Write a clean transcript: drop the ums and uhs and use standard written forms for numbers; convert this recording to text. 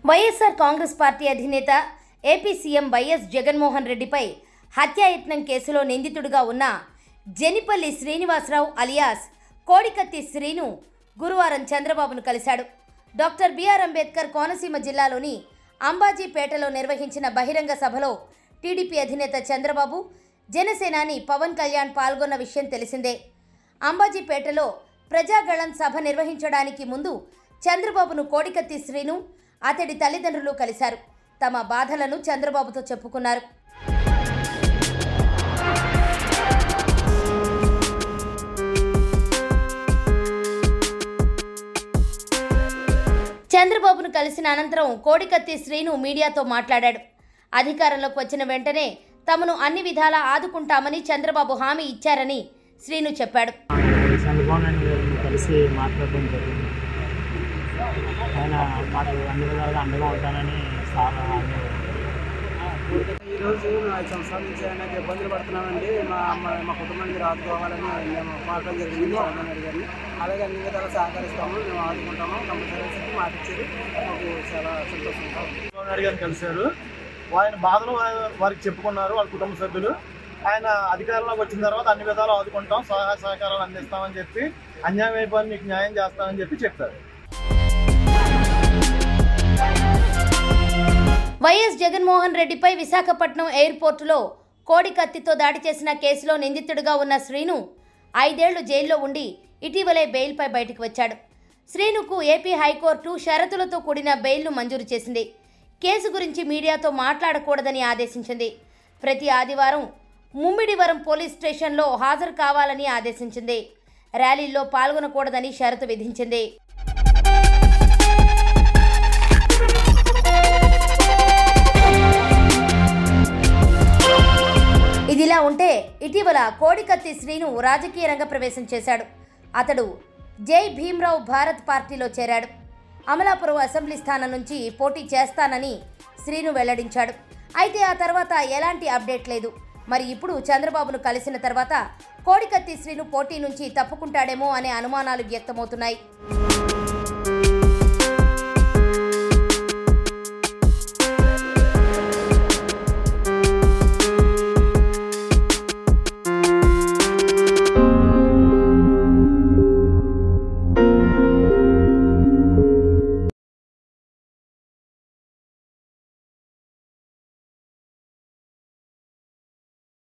YSR Congress party అధినేత AP CM YS Jaganmohan రెడ్డిపై హత్యాయత్నం కేసులో నిందితుడిగా ఉన్న జెనిపల్లి శ్రీనివాసరావు అలియాస్ కోడికత్తి శ్రీను గురువారం చంద్రబాబును కలిశాడు. డాక్టర్ బిఆర్ అంబేద్కర్ కోనసీమ జిల్లాలోని అంబాజీపేటలో నిర్వహించిన బహిరంగ సభలో టీడీపీ అధినేత చంద్రబాబు, జనసేనాని పవన్ కళ్యాణ్ పాల్గొన్న విషయం తెలిసిందే. అంబాజీపేటలో ప్రజాగళం సభ నిర్వహించడానికి ముందు చంద్రబాబును కోడికత్తి శ్రీను, అతడి తల్లిదండ్రులు కలిశారు. తమ బాధలను చంద్రబాబుతో చెప్పుకున్నారు. చంద్రబాబును కలిసిన అనంతరం కోడికత్తి శ్రీను మీడియాతో మాట్లాడాడు. అధికారంలోకి వచ్చిన వెంటనే తమను అన్ని విధాలా ఆదుకుంటామని చంద్రబాబు హామీ ఇచ్చారని శ్రీను చెప్పాడు. కలిసి మాట్లాడడం జరిగింది. ఆయన మాకు అన్ని విధాలుగా అండగా ఉంటానని సార్ హామీ. ఈరోజు 5 సంవత్సరాల నుంచి ఆయనకి ఇబ్బందులు పడుతున్నామండి. మా కుటుంబానికి ఆదుకోవాలని మేము మాట్లాడడం జరిగింది చంద్రబాబు గారిని. అలాగే అన్ని విధాలు సహకరిస్తాము, మేము ఆదుకుంటాము, కంపల్సరీ మాట ఇచ్చారు. మాకు చాలా సంతోషంగా ఉంది. చంద్రబాబు గారిని కలిశారు. ఆయన బాధలు వారికి చెప్పుకున్నారు, వాళ్ళ కుటుంబ సభ్యులు. ఆయన అధికారంలోకి వచ్చిన తర్వాత అన్ని విధాలు ఆదుకుంటాం, సహాయ సహకారాలు అందిస్తామని చెప్పి, అన్యాయం అయిపోయి మీకు న్యాయం చేస్తామని చెప్పి చెప్పారు. వైఎస్ జగన్మోహన్ రెడ్డిపై విశాఖపట్నం ఎయిర్పోర్టులో కోడికత్తితో దాడి చేసిన కేసులో నిందితుడిగా ఉన్న శ్రీను 5 ఏళ్లు జైల్లో ఉండి ఇటీవలే బెయిల్పై బయటకు వచ్చాడు. శ్రీనుకు ఏపీ హైకోర్టు షరతులతో కూడిన బెయిల్ను మంజూరు చేసింది. కేసు గురించి మీడియాతో మాట్లాడకూడదని ఆదేశించింది. ప్రతి ఆదివారం ముమ్మిడివరం పోలీస్ స్టేషన్లో హాజరు కావాలని ఆదేశించింది. ర్యాలీల్లో పాల్గొనకూడదని షరతు విధించింది. ఇదిలా ఉంటే ఇటీవల కోడికత్తి శ్రీను రాజకీయ రంగ ప్రవేశం చేశాడు. అతడు జై భీమ్రావ్ భారత్ పార్టీలో చేరాడు. అమలాపురం అసెంబ్లీ స్థానం నుంచి పోటీ చేస్తానని శ్రీను వెల్లడించాడు. అయితే ఆ తర్వాత ఎలాంటి అప్డేట్ లేదు. మరి ఇప్పుడు చంద్రబాబును కలిసిన తర్వాత కోడికత్తి శ్రీను పోటీ నుంచి తప్పుకుంటాడేమో అనే అనుమానాలు వ్యక్తమవుతున్నాయి.